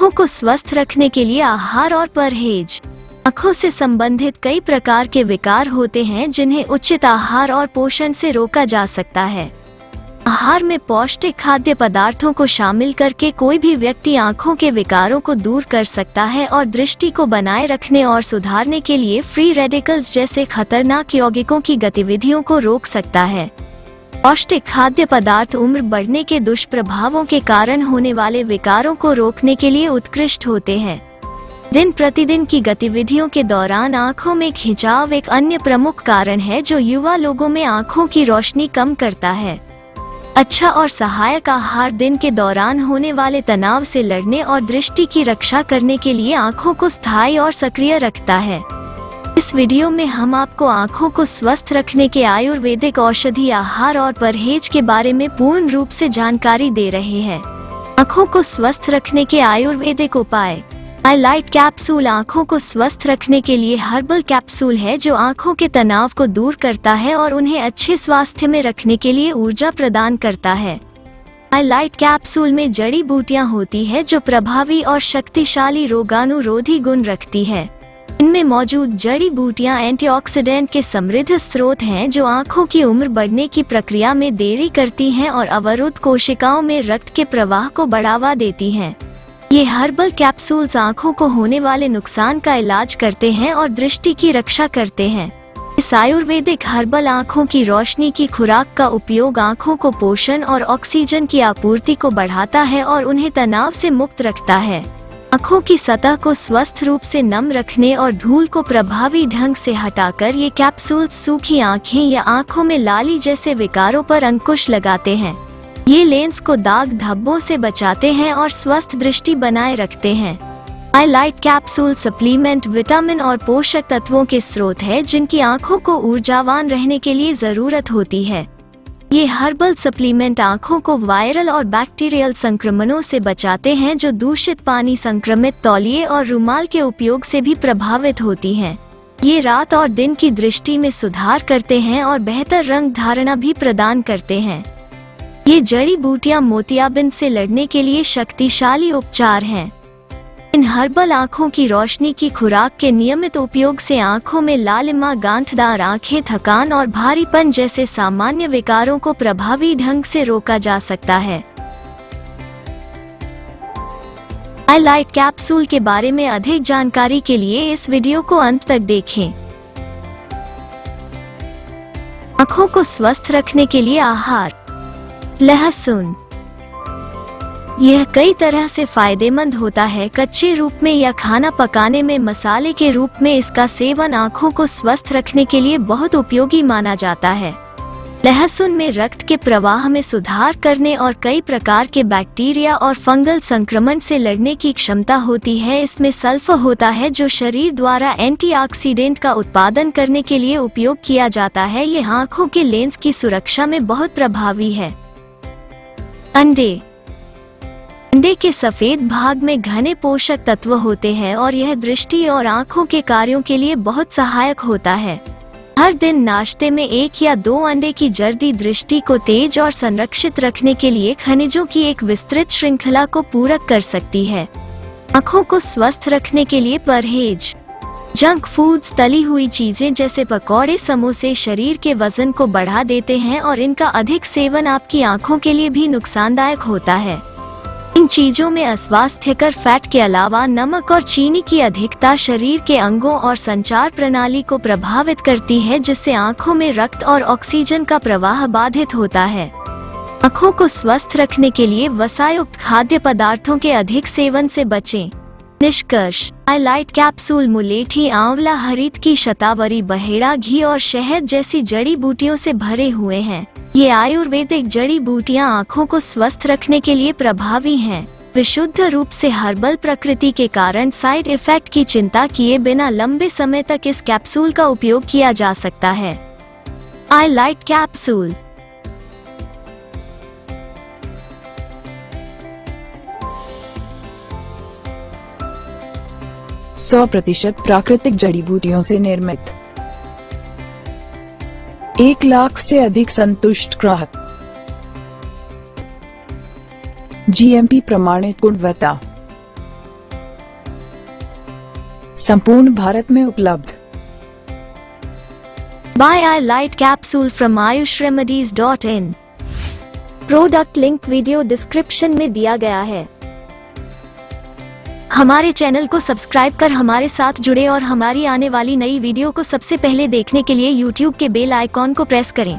आँखों को स्वस्थ रखने के लिए आहार और परहेज। आँखों से संबंधित कई प्रकार के विकार होते हैं जिन्हें उचित आहार और पोषण से रोका जा सकता है। आहार में पौष्टिक खाद्य पदार्थों को शामिल करके कोई भी व्यक्ति आँखों के विकारों को दूर कर सकता है और दृष्टि को बनाए रखने और सुधारने के लिए फ्री रेडिकल्स जैसे खतरनाक यौगिकों की गतिविधियों को रोक सकता है। पौष्टिक खाद्य पदार्थ उम्र बढ़ने के दुष्प्रभावों के कारण होने वाले विकारों को रोकने के लिए उत्कृष्ट होते हैं। दिन प्रतिदिन की गतिविधियों के दौरान आँखों में खिंचाव एक अन्य प्रमुख कारण है जो युवा लोगों में आँखों की रोशनी कम करता है। अच्छा और सहायक आहार दिन के दौरान होने वाले तनाव से लड़ने और दृष्टि की रक्षा करने के लिए आँखों को स्थायी और सक्रिय रखता है। इस वीडियो में हम आपको आँखों को स्वस्थ रखने के आयुर्वेदिक औषधि आहार और परहेज के बारे में पूर्ण रूप से जानकारी दे रहे हैं। आँखों को स्वस्थ रखने के आयुर्वेदिक उपाय। आई लाइट कैप्सूल आँखों को स्वस्थ रखने के लिए हर्बल कैप्सूल है जो आँखों के तनाव को दूर करता है और उन्हें अच्छे स्वास्थ्य में रखने के लिए ऊर्जा प्रदान करता है। आई लाइट कैप्सूल में जड़ी बूटियां होती है जो प्रभावी और शक्तिशाली रोगाणुरोधी गुण रखती है। इनमें मौजूद जड़ी बूटियां एंटीऑक्सीडेंट के समृद्ध स्रोत हैं जो आँखों की उम्र बढ़ने की प्रक्रिया में देरी करती हैं और अवरुद्ध कोशिकाओं में रक्त के प्रवाह को बढ़ावा देती हैं। ये हर्बल कैप्सूल्स आँखों को होने वाले नुकसान का इलाज करते हैं और दृष्टि की रक्षा करते हैं। इस आयुर्वेदिक हर्बल आँखों की रोशनी की खुराक का उपयोग आँखों को पोषण और ऑक्सीजन की आपूर्ति को बढ़ाता है और उन्हें तनाव से मुक्त रखता है। आँखों की सतह को स्वस्थ रूप से नम रखने और धूल को प्रभावी ढंग से हटाकर ये कैप्सूल्स सूखी आँखें या आँखों में लाली जैसे विकारों पर अंकुश लगाते हैं। ये लेंस को दाग धब्बों से बचाते हैं और स्वस्थ दृष्टि बनाए रखते हैं। आई लाइट कैप्सूल सप्लीमेंट विटामिन और पोषक तत्वों के स्रोत है जिनकी आँखों को ऊर्जावान रहने के लिए जरूरत होती है। ये हर्बल सप्लीमेंट आँखों को वायरल और बैक्टीरियल संक्रमणों से बचाते हैं जो दूषित पानी, संक्रमित तौलिए और रुमाल के उपयोग से भी प्रभावित होती हैं। ये रात और दिन की दृष्टि में सुधार करते हैं और बेहतर रंग धारणा भी प्रदान करते हैं। ये जड़ी बूटियां मोतियाबिंद से लड़ने के लिए शक्तिशाली उपचार हैं। इन हर्बल आँखों की रोशनी की खुराक के नियमित उपयोग से आँखों में लालिमा, गांठदार आँखें, थकान और भारीपन जैसे सामान्य विकारों को प्रभावी ढंग से रोका जा सकता है। आई लाइट कैप्सूल के बारे में अधिक जानकारी के लिए इस वीडियो को अंत तक देखें। आँखों को स्वस्थ रखने के लिए आहार। लहसुन यह कई तरह से फायदेमंद होता है। कच्चे रूप में या खाना पकाने में मसाले के रूप में इसका सेवन आँखों को स्वस्थ रखने के लिए बहुत उपयोगी माना जाता है। लहसुन में रक्त के प्रवाह में सुधार करने और कई प्रकार के बैक्टीरिया और फंगल संक्रमण से लड़ने की क्षमता होती है। इसमें सल्फर होता है जो शरीर द्वारा एंटीऑक्सीडेंट का उत्पादन करने के लिए उपयोग किया जाता है। यह आँखों के लेंस की सुरक्षा में बहुत प्रभावी है। अंडे। अंडे के सफेद भाग में घने पोषक तत्व होते हैं और यह दृष्टि और आँखों के कार्यों के लिए बहुत सहायक होता है। हर दिन नाश्ते में 1 या 2 अंडे की जर्दी दृष्टि को तेज और संरक्षित रखने के लिए खनिजों की एक विस्तृत श्रृंखला को पूरक कर सकती है। आँखों को स्वस्थ रखने के लिए परहेज। जंक फूड्स, तली हुई चीजें जैसे पकौड़े, समोसे शरीर के वजन को बढ़ा देते हैं और इनका अधिक सेवन आपकी आँखों के लिए भी नुकसानदायक होता है। इन चीजों में अस्वास्थ्यकर फैट के अलावा नमक और चीनी की अधिकता शरीर के अंगों और संचार प्रणाली को प्रभावित करती है जिससे आँखों में रक्त और ऑक्सीजन का प्रवाह बाधित होता है। आँखों को स्वस्थ रखने के लिए वसायुक्त खाद्य पदार्थों के अधिक सेवन से बचें। निष्कर्ष। आई लाइट कैप्सूल मुलेठी, आंवला, हरीत की शतावरी, बहेड़ा, घी और शहद जैसी जड़ी बूटियों से भरे हुए हैं। ये आयुर्वेदिक जड़ी बूटियां आँखों को स्वस्थ रखने के लिए प्रभावी हैं। विशुद्ध रूप से हर्बल प्रकृति के कारण साइड इफेक्ट की चिंता किए बिना लंबे समय तक इस कैप्सूल का उपयोग किया जा सकता है। आई लाइट कैप्सूल। सौ प्रतिशत प्राकृतिक जड़ी बूटियों से निर्मित, 1 लाख से अधिक संतुष्ट ग्राहक, GMP प्रमाणित गुणवत्ता। संपूर्ण भारत में उपलब्ध। Buy eye light capsule from ayushremedies.in। Product link video description में दिया गया है। हमारे चैनल को सब्सक्राइब कर हमारे साथ जुड़े और हमारी आने वाली नई वीडियो को सबसे पहले देखने के लिए YouTube के बेल आइकॉन को प्रेस करें।